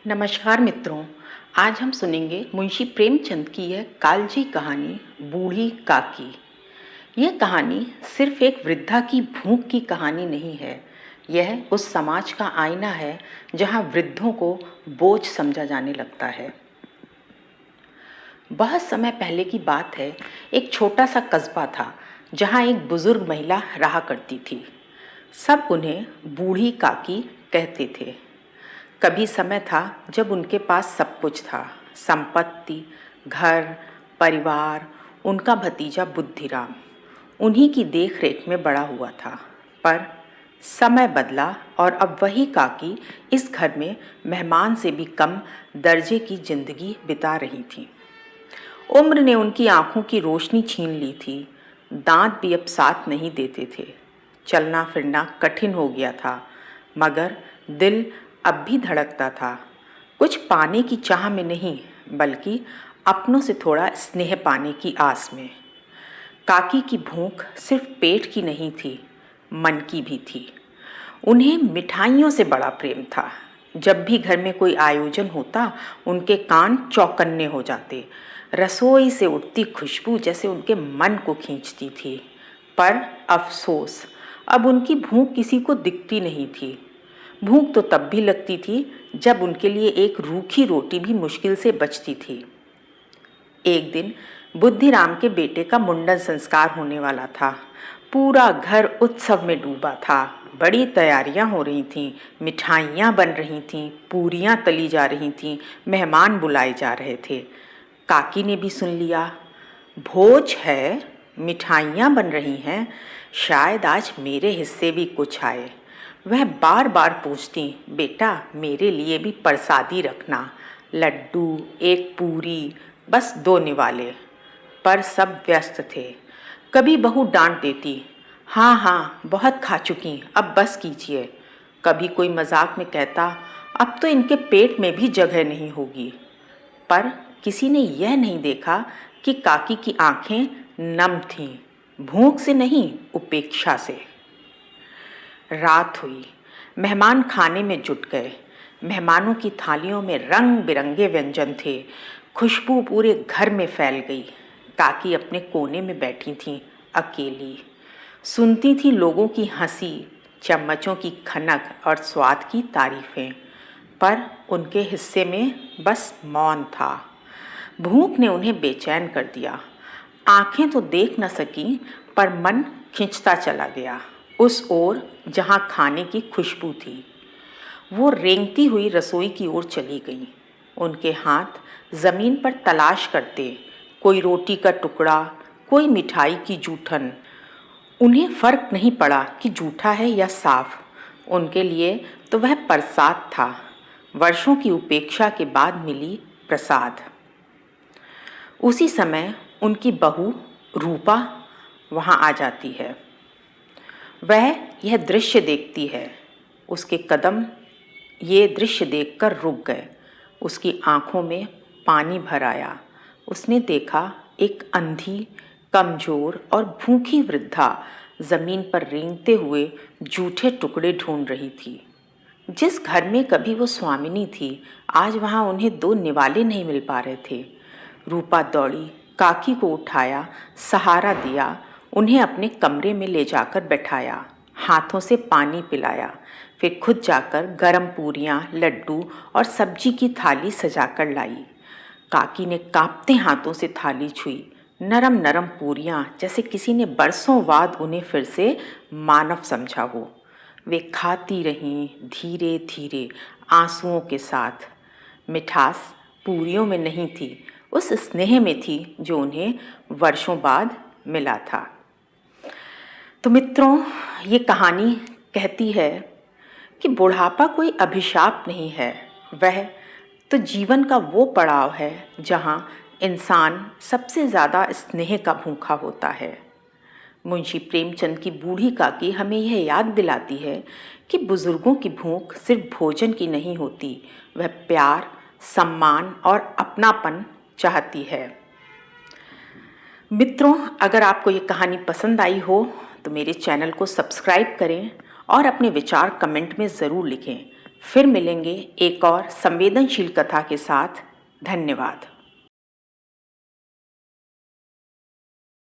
नमस्कार मित्रों। आज हम सुनेंगे मुंशी प्रेमचंद की यह कालजी कहानी बूढ़ी काकी। यह कहानी सिर्फ एक वृद्धा की भूख की कहानी नहीं है। यह उस समाज का आईना है जहां वृद्धों को बोझ समझा जाने लगता है। बहुत समय पहले की बात है। एक छोटा सा कस्बा था जहां एक बुजुर्ग महिला रहा करती थी। सब उन्हें बूढ़ी काकी कहते थे। कभी समय था जब उनके पास सब कुछ था, संपत्ति, घर, परिवार। उनका भतीजा बुद्धिराम उन्हीं की देख रेख में बड़ा हुआ था। पर समय बदला और अब वही काकी इस घर में मेहमान से भी कम दर्जे की जिंदगी बिता रही थी। उम्र ने उनकी आंखों की रोशनी छीन ली थी। दांत भी अब साथ नहीं देते थे। चलना फिरना कठिन हो गया था, मगर दिल अब भी धड़कता था। कुछ पाने की चाह में नहीं, बल्कि अपनों से थोड़ा स्नेह पाने की आस में। काकी की भूख सिर्फ पेट की नहीं थी, मन की भी थी। उन्हें मिठाइयों से बड़ा प्रेम था। जब भी घर में कोई आयोजन होता, उनके कान चौकन्ने हो जाते। रसोई से उठती खुशबू जैसे उनके मन को खींचती थी। पर अफसोस, अब उनकी भूख किसी को दिखती नहीं थी। भूख तो तब भी लगती थी जब उनके लिए एक रूखी रोटी भी मुश्किल से बचती थी। एक दिन बुद्धिराम के बेटे का मुंडन संस्कार होने वाला था। पूरा घर उत्सव में डूबा था। बड़ी तैयारियां हो रही थीं, मिठाइयां बन रही थीं, पूरियां तली जा रही थीं, मेहमान बुलाए जा रहे थे। काकी ने भी सुन लिया। भोज है, मिठाइयां बन रही हैं, शायद आज मेरे हिस्से भी कुछ आए। वह बार बार पूछती, बेटा मेरे लिए भी प्रसादी रखना, लड्डू, एक पूरी, बस 2 निवाले। पर सब व्यस्त थे। कभी बहू डांट देती, हाँ हाँ बहुत खा चुकी, अब बस कीजिए। कभी कोई मजाक में कहता, अब तो इनके पेट में भी जगह नहीं होगी। पर किसी ने यह नहीं देखा कि काकी की आंखें नम थीं, भूख से नहीं, उपेक्षा से। रात हुई। मेहमान खाने में जुट गए। मेहमानों की थालियों में रंग बिरंगे व्यंजन थे। खुशबू पूरे घर में फैल गई। काकी अपने कोने में बैठी थीं, अकेली। सुनती थी लोगों की हंसी, चम्मचों की खनक और स्वाद की तारीफें। पर उनके हिस्से में बस मौन था। भूख ने उन्हें बेचैन कर दिया। आंखें तो देख न सकी, पर मन खिंचता चला गया उस ओर जहां खाने की खुशबू थी। वो रेंगती हुई रसोई की ओर चली गई। उनके हाथ जमीन पर तलाश करते, कोई रोटी का टुकड़ा, कोई मिठाई की जूठन। उन्हें फर्क नहीं पड़ा कि जूठा है या साफ। उनके लिए तो वह प्रसाद था, वर्षों की उपेक्षा के बाद मिली प्रसाद। उसी समय उनकी बहू रूपा वहां आ जाती है। वह यह दृश्य देखती है। उसके कदम ये दृश्य देखकर रुक गए। उसकी आंखों में पानी भर आया। उसने देखा एक अंधी, कमजोर और भूखी वृद्धा जमीन पर रेंगते हुए जूठे टुकड़े ढूंढ रही थी। जिस घर में कभी वो स्वामिनी थी, आज वहां उन्हें 2 निवाले नहीं मिल पा रहे थे। रूपा दौड़ी, काकी को उठाया, सहारा दिया, उन्हें अपने कमरे में ले जाकर बैठाया, हाथों से पानी पिलाया, फिर खुद जाकर गरम पूरियां, लड्डू और सब्जी की थाली सजाकर लाई। काकी ने कांपते हाथों से थाली छुई। नरम नरम पूरियां, जैसे किसी ने बरसों बाद उन्हें फिर से मानव समझा हो। वे खाती रहीं, धीरे धीरे, आंसुओं के साथ। मिठास पूरियों में नहीं थी, उस स्नेह में थी जो उन्हें वर्षों बाद मिला था। तो मित्रों, ये कहानी कहती है कि बुढ़ापा कोई अभिशाप नहीं है। वह तो जीवन का वो पड़ाव है जहाँ इंसान सबसे ज़्यादा स्नेह का भूखा होता है। मुंशी प्रेमचंद की बूढ़ी काकी हमें यह याद दिलाती है कि बुजुर्गों की भूख सिर्फ भोजन की नहीं होती, वह प्यार, सम्मान और अपनापन चाहती है। मित्रों, अगर आपको ये कहानी पसंद आई हो तो मेरे चैनल को सब्सक्राइब करें और अपने विचार कमेंट में ज़रूर लिखें। फिर मिलेंगे एक और संवेदनशील कथा के साथ। धन्यवाद।